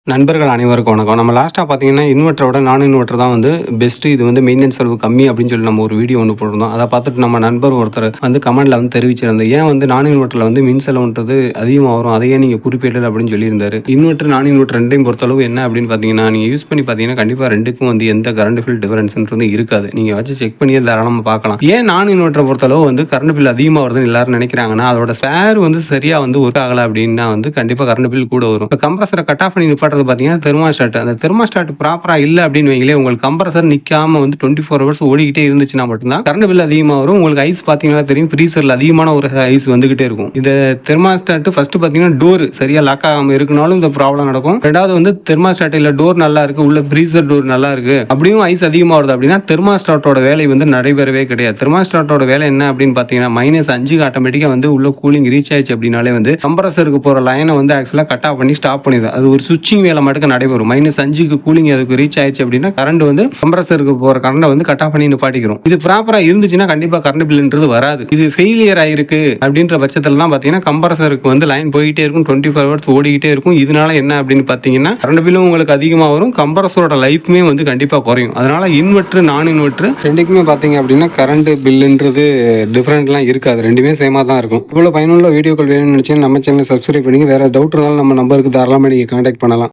நண்பர்கள் அனைவருக்கும் வணக்கம். நம்ம லாஸ்ட்டா பார்த்தீங்கன்னா, இன்வெர்ட்டரோட நான் இன்வெர்ட்டர் தான் வந்து பெஸ்ட்டு. இது வந்து மெயின்டனன்ஸ் செலவு கம்மி அப்படின்னு சொல்லி நம்ம ஒரு வீடியோ ஒண்ணு போட்டிருந்தோம். அத பார்த்துட்டு நம்ம நண்பர் ஒருத்தர் வந்து கமெண்ட்ல வந்து தெரிவிச்சிருந்தார். ஏன் வந்து நான் இன்வெர்ட்டர்ல வந்து மின் செலவுன்றது அதிகமா வரும். அத ஏன் நீங்க குறிப்பிடல அப்படின்னு சொல்லியிருந்தாரு. இன்வெர்ட்டர், நான் இன்வெர்ட்டர் 2யும் பொறுத்தளவு என்ன அப்படின்னு பார்த்தீங்கன்னா, நீங்க யூஸ் பண்ணி பார்த்தீங்கன்னா, கண்டிப்பா 2க்கும் வந்து எந்த கரண்ட் பில் டிஃபரன்ஸ்ன்றது இருக்காது. நீங்க வச்சு செக் பண்ணியே தாராளமா பார்க்கலாம். ஏன் நான் இன்வெர்ட்டர பொறுத்தளவு வந்து கரண்ட் பில் அதிகமா வருதுன்னு எல்லாரும் நினைக்கிறாங்கன்னா, அதோட ஸ்பேர் வந்து சரியா வந்து ஒர்க் ஆகல அப்படின்னா வந்து கண்டிப்பா கரண்ட் பில் கூட வரும். இப்ப கம்ப்ரசர கட் ஆஃப் பண்ணி நிப்பாட்டுறது பார்த்தீங்கன்னா, தெர்மாஸ்டாட். அந்த தெர்மாஸ்டாட் ப்ராப்பரா இல்ல அப்படின்னு வைங்களேன், உங்களுக்கு கம்ப்ரசர் நிக்காம வந்து 24 ஹவர்ஸ் ஓடிக்கிட்டே இருந்துச்சுன்னா மட்டும்தான் கரண்ட் பில் அதிகமா வரும். உங்களுக்கு ஐஸ் பார்த்தீங்கன்னா தெரியும், ஃப்ரீசர்ல அதிகமான ஒரு ஐஸ் வந்துகிட்டே இருக்கும். இந்த தெர்மாஸ்டாட் ஃபர்ஸ்ட் பார்த்தீங்கன்னா டோர் சரியா லாக் ஆகாம இருக்குனாலும் இந்த ப்ராப்ளம் நடக்கும். ரெண்டாவது வந்து தெர்மாஸ்டாட் இல்ல டோர் நல்லா இருக்கு, உள்ள ஃப்ரீசர் டோர் நல்லா இருக்கு, அப்படியும் ஐஸ் அதிகமா வருது அப்படின்னா தெர்மாஸ்டாட்டோட வேலை வந்து நடைபெறவே கிடையாது. தெர்மாஸ்டாட்டோட வேலை என்ன அப்படின்னு பார்த்தீங்கன்னா, -5க்கு ஆட்டோமேட்டிக்கா வந்து உள்ள கூலிங் ரீச் ஆயிடுச்சு அப்படின்னாலே வந்து கம்ப்ரசருக்கு போற லைனை வந்து ஆக்சுவலா கட் ஆஃப் பண்ணி ஸ்டாப் பண்ணிடும். அது ஒரு சுவிட்சிங் வேலை மட்டும் நடைபெறும். -5க்கு கூலிங் அதுக்கு ரீச் ஆயிடுச்சு அப்படின்னா கரண்ட் வந்து கம்ப்ரசருக்கு போற கரண்ட வந்து கட் ஆஃப் பண்ணி நிப்பாட்டிக்கிறோம். இது ப்ராப்பரா இருந்துச்சுன்னா கண்டிப்பா கரண்ட் பில்ன்றது வராது. இது ஃபெயிலியர் ஆயிருக்கு அப்படின்ற பட்சத்துல தான் பாத்தீங்கன்னா கம்ப்ரசருக்கு வந்து லைன் போயிட்டே இருக்கும், 24 ஹவர்ஸ் ஓடிக்கிட்டே இருக்கும். இதனால என்ன அப்படின்னு பாத்தீங்கன்னா கரண்ட் பில்லும் உங்களுக்கு அதிகமா வரும், கம்ப்ரசரோட லைஃப்மே வந்து கண்டிப்பா குறையும். அதனால இன்வெர்ட்டர், நான் இன்வெர்ட்டர் ரெண்டுக்குமே பாத்தீங்க அப்படின்னா கரண்ட் பில்லுன்றது டிஃபரெண்ட்லாம் இருக்காது. ரெண்டுமே சேமா தான் இருக்கும். இவ்வளவு பயனுள்ள வீடியோக்கள் வேணும்னு நினைச்சீங்கன்னா நம்ம சேனலை சப்ஸ்கிரைப் பண்ணி வேற டவுட் இருந்தாலும் நம்ம நம்பருக்கு தாராளமா நீங்க கான்டாக்ட் பண்ணலாம்.